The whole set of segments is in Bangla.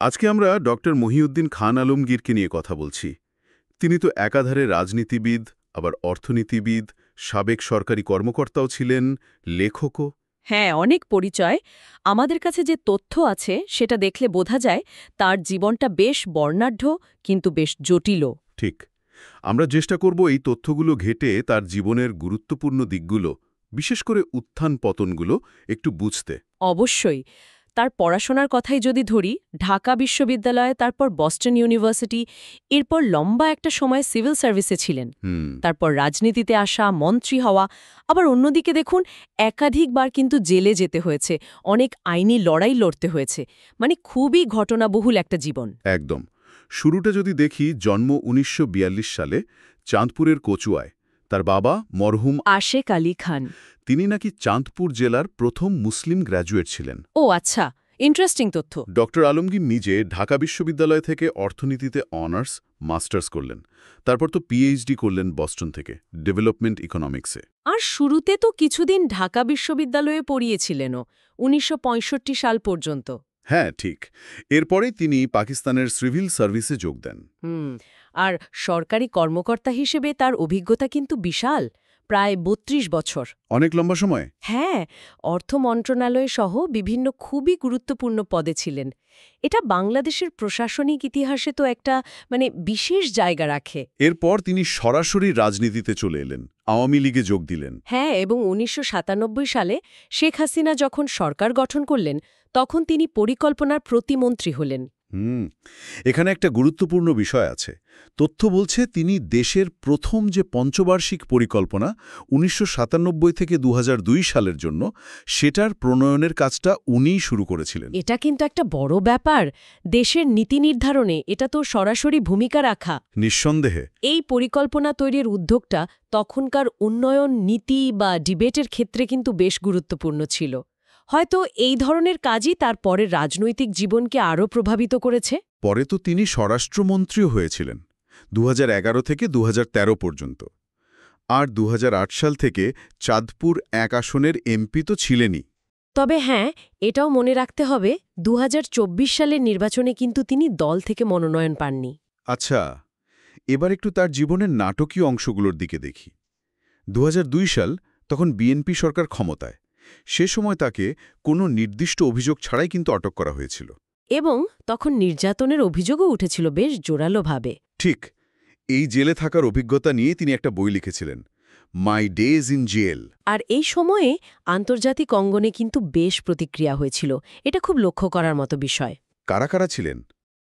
আজকে আমরা ডক্টর মহিউদ্দিন খান আলমগীরকে নিয়ে কথা বলছি। তিনি তো একাধারে রাজনীতিবিদ, আবার অর্থনীতিবিদ, সাবেক সরকারি কর্মকর্তাও ছিলেন, লেখকও। হ্যাঁ, অনেক পরিচয়। আমাদের কাছে যে তথ্য আছে সেটা দেখলে বোঝা যায় তার জীবনটা বেশ বর্ণাঢ্য, কিন্তু বেশ জটিলও। ঠিক। আমরা চেষ্টা করব এই তথ্যগুলো ঘেঁটে তার জীবনের গুরুত্বপূর্ণ দিকগুলো, বিশেষ করে উত্থান পতনগুলো একটু বুঝতে। অবশ্যই। তার পড়াশোনার কথাই যদি ধরি, ঢাকা বিশ্ববিদ্যালয়ে, তারপর বস্টন ইউনিভার্সিটি, এরপর লম্বা একটা সময় সিভিল সার্ভিসে ছিলেন। তারপর রাজনীতিতে আসা, মন্ত্রী হওয়া, আবার অন্যদিকে দেখুন একাধিকবার কিন্তু জেলে যেতে হয়েছে, অনেক আইনি লড়াই লড়তে হয়েছে। মানে খুবই ঘটনাবহুল একটা জীবন। একদম। শুরুটা যদি দেখি, জন্ম ১৯৪২ সালে চাঁদপুরের কচুয়ায়। তার বাবা মরহুম আশেক আলী খান। তিনি নাকি চাঁদপুর জেলার প্রথম মুসলিম গ্র্যাজুয়েট ছিলেন। ও আচ্ছা, ইন্টারেস্টিং তথ্য। ডক্টর আলমগীর নিজে ঢাকা বিশ্ববিদ্যালয় থেকে অর্থনীতিতে অনার্স, মাস্টার্স করলেন। তারপর তো পিএইচডি করলেন বস্টন থেকে, ডেভেলপমেন্ট ইকোনমিক্সে। আর শুরুতে তো কিছুদিন ঢাকা বিশ্ববিদ্যালয়ে পড়িয়েছিলেনও, ১৯৬৫ সাল পর্যন্ত। হ্যাঁ, ঠিক। এরপরেই তিনি পাকিস্তানের সিভিল সার্ভিসে যোগ দেন। আর সরকারি কর্মকর্তা হিসেবে তার অভিজ্ঞতা কিন্তু বিশাল, প্রায় ৩২ বছর। অনেক লম্বা সময়। হ্যাঁ, অর্থ মন্ত্রণালয় সহ বিভিন্ন খুবই গুরুত্বপূর্ণ পদে ছিলেন। এটা বাংলাদেশের প্রশাসনিক ইতিহাসে তো একটা বিশেষ জায়গা রাখে। এরপর তিনি সরাসরি রাজনীতিতে চলে এলেন, আওয়ামী লীগে যোগ দিলেন। হ্যাঁ, এবং ১৯৯৭ সালে শেখ হাসিনা যখন সরকার গঠন করলেন, তখন তিনি পরিকল্পনার প্রতিমন্ত্রী হলেন। এখানে একটা গুরুত্বপূর্ণ বিষয় আছে। তথ্য বলছে তিনি দেশের প্রথম যে পঞ্চবার্ষিক পরিকল্পনা ১৯৯৭ থেকে ২০০২ সালের জন্য, সেটার প্রণয়নের কাজটা উনিই শুরু করেছিলেন। এটা কিন্তু একটা বড় ব্যাপার। দেশের নীতি নির্ধারণে এটা তো সরাসরি ভূমিকা রাখা। নিঃসন্দেহে। এই পরিকল্পনা তৈরির উদ্যোগটা তখনকার উন্নয়ন নীতি বা ডিবেটের ক্ষেত্রে কিন্তু বেশ গুরুত্বপূর্ণ ছিল। হয়তো এই ধরনের কাজই তার পরের রাজনৈতিক জীবনকে আরও প্রভাবিত করেছে। পরে তো তিনি স্বরাষ্ট্রমন্ত্রীও হয়েছিলেন ২০১১ থেকে ২০১৩ পর্যন্ত। আর ২০০৮ সাল থেকে চাঁদপুর ১ আসনের এমপি তো ছিলেনই। তবে হ্যাঁ, এটাও মনে রাখতে হবে, ২০২৪ সালের নির্বাচনে কিন্তু তিনি দল থেকে মনোনয়ন পাননি। আচ্ছা, এবার একটু তার জীবনের নাটকীয় অংশগুলোর দিকে দেখি। ২০০২ সাল, তখন বিএনপি সরকার ক্ষমতায়। সে সময় তাকে কোনো নির্দিষ্ট অভিযোগ ছাড়াই কিন্তু আটক করা হয়েছিল। এবং তখন নির্যাতনের অভিযোগও উঠেছিল বেশ জোরালোভাবে। ঠিক। এই জেলে থাকার অভিজ্ঞতা নিয়ে তিনি একটা বই লিখেছিলেন, মাই ডেজ ইন জেল। আর এই সময়ে আন্তর্জাতিক অঙ্গনে কিন্তু বেশ প্রতিক্রিয়া হয়েছিল। এটা খুব লক্ষ্য করার মতো বিষয়। কারা কারা ছিলেন?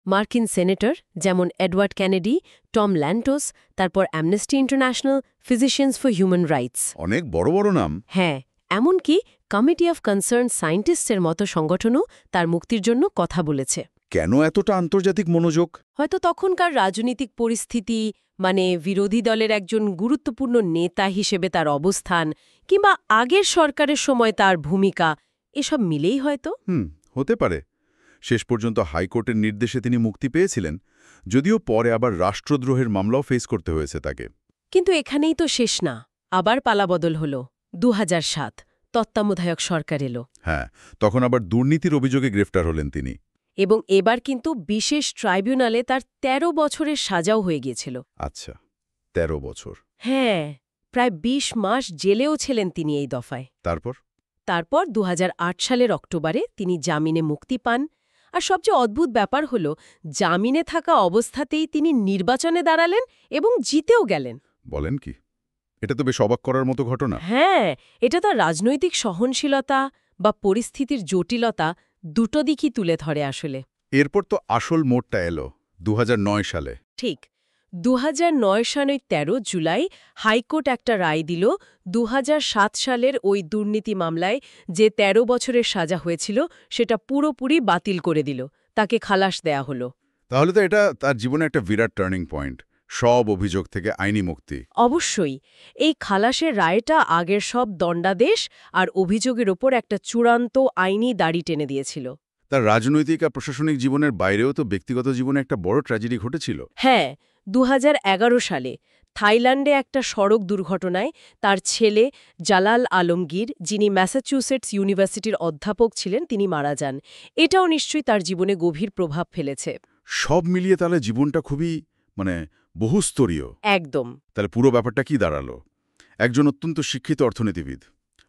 মার্কিন সেনেটর যেমন এডওয়ার্ড কেনেডি, টম ল্যান্টোস, তারপর amnesty international, physicians for human rights. অনেক বড় বড় নাম। হ্যাঁ, এমনকি কমিটি অফ কনসার্ন সায়েন্টিস্টসের মতো সংগঠনও তার মুক্তির জন্য কথা বলেছে। কেন এতটা আন্তর্জাতিক মনোযোগ? হয়তো তখনকার রাজনৈতিক পরিস্থিতি, বিরোধী দলের একজন গুরুত্বপূর্ণ নেতা হিসেবে তার অবস্থান, কিংবা আগের সরকারের সময় তার ভূমিকা, এসব মিলেই হয়তো। হতে পারে। শেষ পর্যন্ত হাইকোর্টের নির্দেশে তিনি মুক্তি পেয়েছিলেন, যদিও পরে আবার রাষ্ট্রদ্রোহের মামলাও ফেস করতে হয়েছে তাকে। কিন্তু এখানেই তো শেষ না, আবার পালাবদল হল। ২০০৭ তত্ত্বাবধায়ক সরকার এলো। হ্যাঁ, তখন আবার দুর্নীতির অভিযোগে গ্রেফতার হলেন তিনি। এবং এবার কিন্তু বিশেষ ট্রাইব্যুনালে তার ১৩ বছরের সাজাও হয়ে গিয়েছিল। আচ্ছা, ১৩ বছর। হ্যাঁ, প্রায় ২০ মাস জেলেও ছিলেন তিনি এই দফায়। তারপর ২০০৮ সালের অক্টোবরে তিনি জামিনে মুক্তি পান। আর সবচেয়ে অদ্ভুত ব্যাপার হল, জামিনে থাকা অবস্থাতেই তিনি নির্বাচনে দাঁড়ালেন এবং জিতেও গেলেন। বলেন কি? এটা তো বেশ অবাক করার মতো ঘটনা। হ্যাঁ, এটা তার রাজনৈতিক সহনশীলতা বা পরিস্থিতির জটিলতা দুটো দিকই তুলে ধরে আসলে। এরপর তো আসল মোড়টা এলো ২০০৯ সালে। ঠিক। ২০০৯ সালের ১৩ জুলাই হাইকোর্ট একটা রায় দিল ২০০৭ সালের ওই দুর্নীতি মামলায় যে ১৩ বছরের সাজা হয়েছিল সেটা পুরোপুরি বাতিল করে দিল। তাকে খালাস দেয়া হলো। তাহলে তো এটা তার জীবনে একটা বিরাট টার্নিং পয়েন্ট, সব অভিযোগ থেকে আইনি মুক্তি। অবশ্যই। এই খালাসের রায়টা আগের সব দণ্ডাদেশ আর অভিযোগের ওপর একটা চূড়ান্ত আইনি দাড়ি টেনে দিয়েছিল। তার রাজনৈতিক আর প্রশাসনিক জীবনের বাইরেও তো ব্যক্তিগত জীবনে একটা বড় ট্র্যাজেডি ঘটেছিল। হ্যাঁ, ২০১১ সালে থাইল্যান্ডে একটা সড়ক দুর্ঘটনায় তার ছেলে জালাল আলমগীর, যিনি ম্যাসাচুসেটস ইউনিভার্সিটির অধ্যাপক ছিলেন, তিনি মারা যান। এটাও নিশ্চয়ই তার জীবনে গভীর প্রভাব ফেলেছে। সব মিলিয়ে তাহলে জীবনটা খুবই বহুস্তরীয়। একদম। তাহলে পুরো ব্যাপারটা কি দাঁড়ালো? একজন অত্যন্ত শিক্ষিত অর্থনীতিবিদ,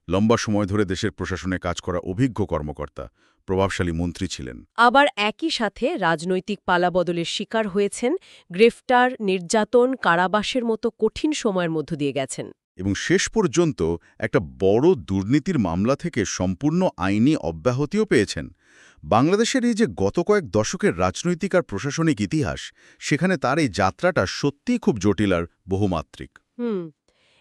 লম্বা সময় ধরে দেশের প্রশাসনে কাজ করা অভিজ্ঞ কর্মকর্তা, প্রভাবশালী মন্ত্রী ছিলেন। আবার একই সাথে রাজনৈতিক পালাবদলের শিকার হয়েছেন, গ্রেফতার, নির্যাতন, কারাবাসের মতো কঠিন সময়ের মধ্য দিয়ে গেছেন। এবং শেষ পর্যন্ত একটা বড় দুর্নীতির মামলা থেকে সম্পূর্ণ আইনি অব্যাহতিও পেয়েছেন। বাংলাদেশের এই যে গত কয়েক দশকের রাজনৈতিক আর প্রশাসনিক ইতিহাস, সেখানে তার এই যাত্রাটা সত্যিই খুব জটিল আর বহুমাত্রিক।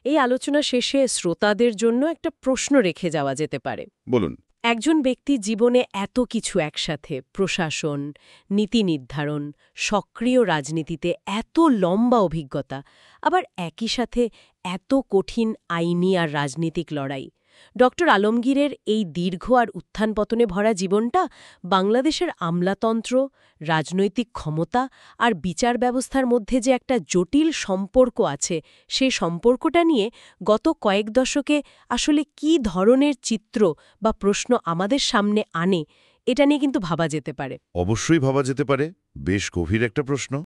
এই আলোচনা শেষে শ্রোতাদের জন্য একটা প্রশ্ন রেখে যাওয়া যেতে পারে। বলুন। একজন ব্যক্তি জীবনে এত কিছু একসাথে, প্রশাসন, নীতি নির্ধারণ, সক্রিয় রাজনীতিতে এত লম্বা অভিজ্ঞতা, আবার একই সাথে এত কঠিন আইনি আর রাজনীতিক লড়াই। ডক্টর আলমগীরের এই দীর্ঘ আর উত্থান-পতনে ভরা জীবনটা বাংলাদেশের আমলাতন্ত্র, রাজনৈতিক ক্ষমতা আর বিচার ব্যবস্থার মধ্যে যে একটা জটিল সম্পর্ক আছে, সেই সম্পর্কটা নিয়ে গত কয়েক দশকে আসলে কী ধরনের চিত্র বা প্রশ্ন আমাদের সামনে আনে, এটা নিয়ে কিন্তু ভাবা যেতে পারে। অবশ্যই ভাবা যেতে পারে। বেশ গভীর একটা প্রশ্ন।